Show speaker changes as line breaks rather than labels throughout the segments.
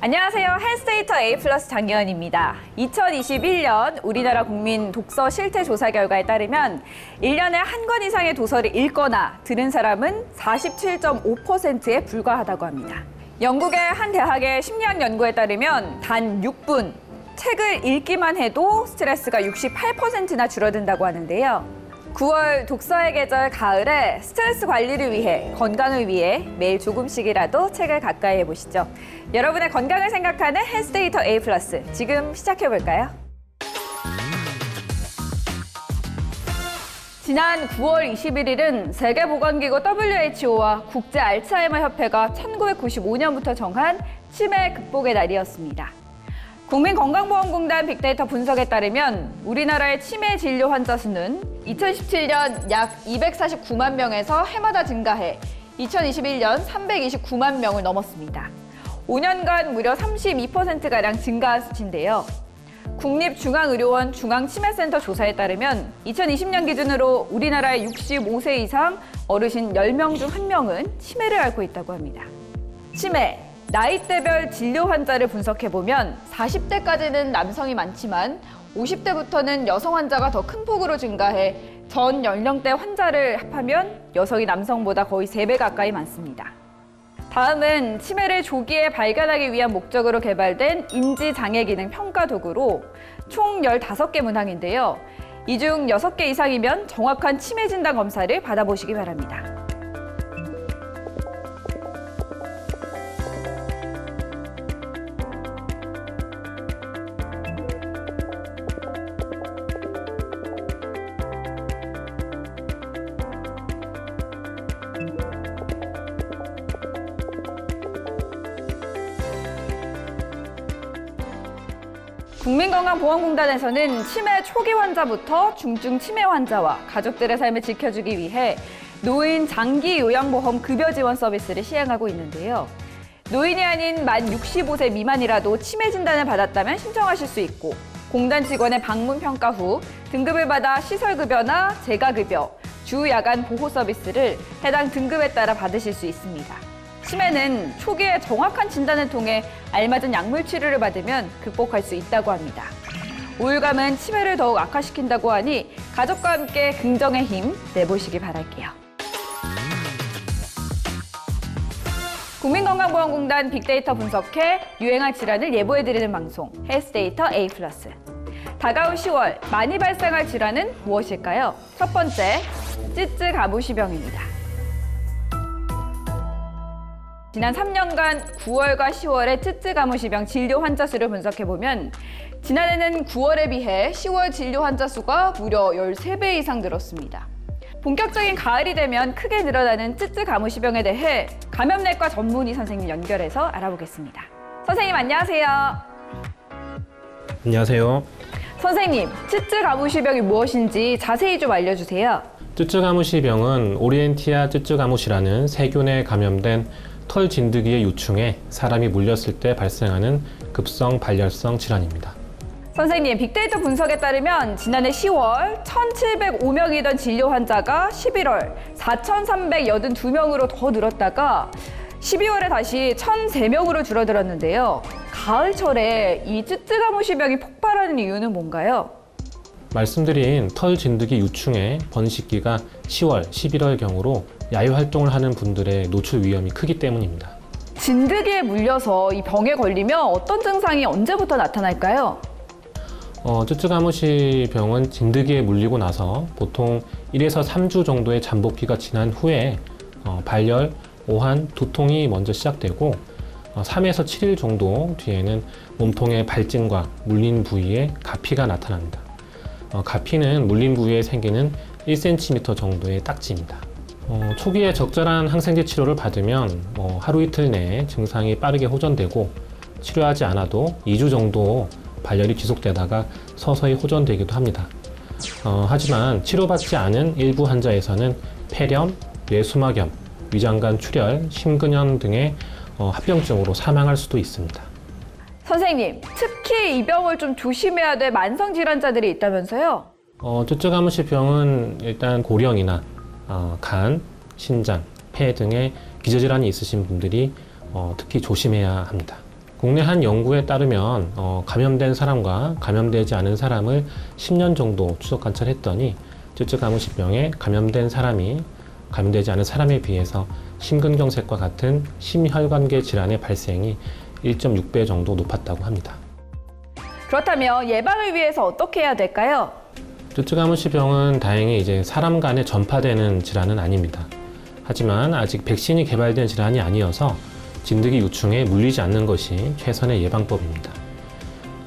안녕하세요. 헬스데이터 A+ 장기현입니다. 2021년 우리나라 국민 독서 실태 조사 결과에 따르면 1년에 한 권 이상의 도서를 읽거나 들은 사람은 47.5%에 불과하다고 합니다. 영국의 한 대학의 심리학 연구에 따르면 단 6분 책을 읽기만 해도 스트레스가 68%나 줄어든다고 하는데요. 9월 독서의 계절 가을에 스트레스 관리를 위해, 건강을 위해 매일 조금씩이라도 책을 가까이 해보시죠. 여러분의 건강을 생각하는 헬스데이터 A+, 지금 시작해볼까요? 지난 9월 21일은 세계보건기구 WHO와 국제 알츠하이머 협회가 1995년부터 정한 치매 극복의 날이었습니다. 국민건강보험공단 빅데이터 분석에 따르면 우리나라의 치매 진료 환자 수는 2017년 약 249만 명에서 해마다 증가해 2021년 329만 명을 넘었습니다. 5년간 무려 32%가량 증가한 수치인데요. 국립중앙의료원 중앙치매센터 조사에 따르면 2020년 기준으로 우리나라의 65세 이상 어르신 10명 중 1명은 치매를 앓고 있다고 합니다. 치매, 나이대별 진료 환자를 분석해보면 40대까지는 남성이 많지만 50대부터는 여성 환자가 더 큰 폭으로 증가해 전 연령대 환자를 합하면 여성이 남성보다 거의 3배 가까이 많습니다. 다음은 치매를 조기에 발견하기 위한 목적으로 개발된 인지장애기능 평가 도구로 총 15개 문항인데요. 이 중 6개 이상이면 정확한 치매 진단 검사를 받아보시기 바랍니다. 국민건강보험공단에서는 치매 초기 환자부터 중증 치매 환자와 가족들의 삶을 지켜주기 위해 노인 장기 요양보험 급여 지원 서비스를 시행하고 있는데요. 노인이 아닌 만 65세 미만이라도 치매 진단을 받았다면 신청하실 수 있고, 공단 직원의 방문 평가 후 등급을 받아 시설급여나 재가급여, 주야간 보호 서비스를 해당 등급에 따라 받으실 수 있습니다. 치매는 초기에 정확한 진단을 통해 알맞은 약물 치료를 받으면 극복할 수 있다고 합니다. 우울감은 치매를 더욱 악화시킨다고 하니 가족과 함께 긍정의 힘 내보시기 바랄게요. 국민건강보험공단 빅데이터 분석해 유행할 질환을 예보해드리는 방송 헬스데이터 A+. 다가올 10월 많이 발생할 질환은 무엇일까요? 첫 번째, 찌쯔 가무시병입니다. 지난 3년간 9월과 10월의 찌쯔 가무시병 진료 환자 수를 분석해보면 지난해는 9월에 비해 10월 진료 환자 수가 무려 13배 이상 늘었습니다. 본격적인 가을이 되면 크게 늘어나는 찌쯔 가무시병에 대해 감염내과 전문의 선생님 연결해서 알아보겠습니다. 선생님 안녕하세요.
안녕하세요.
선생님, 찌쯔 가무시병이 무엇인지 자세히 좀 알려주세요.
찌쯔 가무시병은 오리엔티아 찌쯔 가무시라는 세균에 감염된 털 진드기의 유충에 사람이 물렸을 때 발생하는 급성 발열성 질환입니다.
선생님, 빅데이터 분석에 따르면 지난해 10월 1,705명이던 진료 환자가 11월 4,382명으로 더 늘었다가 12월에 다시 1,003명으로 줄어들었는데요. 가을철에 이 찌쯔 가무시병이 폭발하는 이유는 뭔가요?
말씀드린 털 진드기 유충의 번식기가 10월, 11월경으로 야외 활동을 하는 분들의 노출 위험이 크기 때문입니다.
진드기에 물려서 이 병에 걸리면 어떤 증상이 언제부터 나타날까요?
찌쯔 가무시병은 진드기에 물리고 나서 보통 1에서 3주 정도의 잠복기가 지난 후에 발열, 오한, 두통이 먼저 시작되고 3에서 7일 정도 뒤에는 몸통의 발진과 물린 부위에 가피가 나타납니다. 가피는 물린 부위에 생기는 1cm 정도의 딱지입니다. 초기에 적절한 항생제 치료를 받으면 하루 이틀 내에 증상이 빠르게 호전되고 치료하지 않아도 2주 정도 발열이 지속되다가 서서히 호전되기도 합니다. 하지만 치료받지 않은 일부 환자에서는 폐렴, 뇌수막염, 위장관 출혈, 심근염 등의 합병증으로 사망할 수도 있습니다.
선생님, 특히 이 병을 좀 조심해야 될 만성질환자들이 있다면서요?
찌쯔 가무시병은 일단 고령이나 간, 신장, 폐 등의 기저질환이 있으신 분들이 특히 조심해야 합니다. 국내 한 연구에 따르면 감염된 사람과 감염되지 않은 사람을 10년 정도 추적 관찰했더니 쯔쯔가무시병에 감염된 사람이 감염되지 않은 사람에 비해서 심근경색과 같은 심혈관계 질환의 발생이 1.6배 정도 높았다고 합니다.
그렇다면 예방을 위해서 어떻게 해야 될까요?
쯔쯔가무시병은 다행히 이제 사람 간에 전파되는 질환은 아닙니다. 하지만 아직 백신이 개발된 질환이 아니어서 진드기 유충에 물리지 않는 것이 최선의 예방법입니다.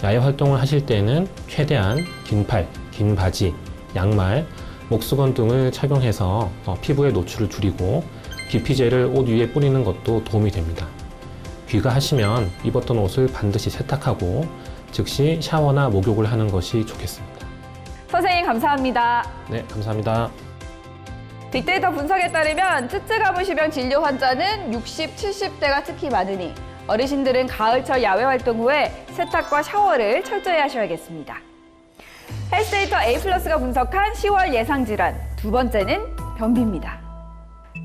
야외 활동을 하실 때는 최대한 긴 팔, 긴 바지, 양말, 목수건 등을 착용해서 피부의 노출을 줄이고 기피제를 옷 위에 뿌리는 것도 도움이 됩니다. 귀가하시면 입었던 옷을 반드시 세탁하고 즉시 샤워나 목욕을 하는 것이 좋겠습니다.
선생님 감사합니다.
네, 감사합니다.
빅데이터 분석에 따르면 쯔쯔가무시병 진료 환자는 60, 70대가 특히 많으니 어르신들은 가을철 야외 활동 후에 세탁과 샤워를 철저히 하셔야겠습니다. 헬스데이터 A+가 분석한 10월 예상 질환, 두 번째는 변비입니다.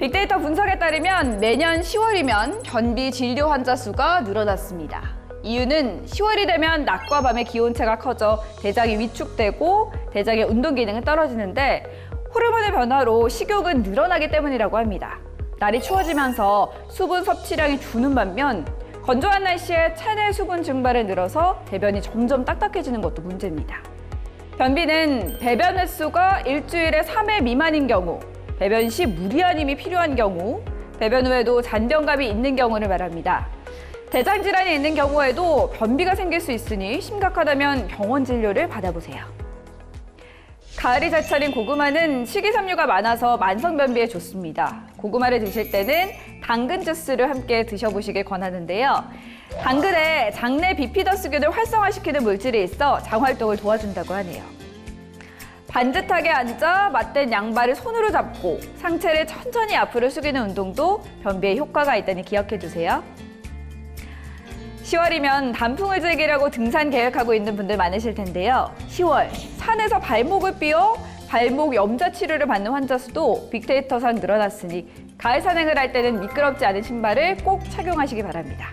빅데이터 분석에 따르면 매년 10월이면 변비 진료 환자 수가 늘어났습니다. 이유는 10월이 되면 낮과 밤의 기온차가 커져 대장이 위축되고 대장의 운동 기능은 떨어지는데 호르몬의 변화로 식욕은 늘어나기 때문이라고 합니다. 날이 추워지면서 수분 섭취량이 주는 반면 건조한 날씨에 체내 수분 증발이 늘어서 대변이 점점 딱딱해지는 것도 문제입니다. 변비는 배변 횟수가 일주일에 3회 미만인 경우, 배변 시 무리한 힘이 필요한 경우, 배변 후에도 잔변감이 있는 경우를 말합니다. 대장 질환이 있는 경우에도 변비가 생길 수 있으니 심각하다면 병원 진료를 받아보세요. 가을이 제철인 고구마는 식이섬유가 많아서 만성변비에 좋습니다. 고구마를 드실 때는 당근 주스를 함께 드셔보시길 권하는데요. 당근에 장내 비피더스균을 활성화시키는 물질이 있어 장활동을 도와준다고 하네요. 반듯하게 앉아 맞댄 양발을 손으로 잡고 상체를 천천히 앞으로 숙이는 운동도 변비에 효과가 있다니 기억해 두세요. 10월이면 단풍을 즐기려고 등산 계획하고 있는 분들 많으실 텐데요. 10월, 산에서 발목을 삐어 발목 염좌 치료를 받는 환자 수도 빅데이터상 늘어났으니 가을 산행을 할 때는 미끄럽지 않은 신발을 꼭 착용하시기 바랍니다.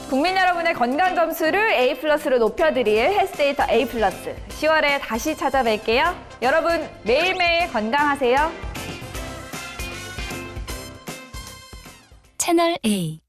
국민 여러분의 건강 점수를 A+로 높여드릴 헬스데이터 A+. 10월에 다시 찾아뵐게요. 여러분 매일매일 건강하세요.
채널 A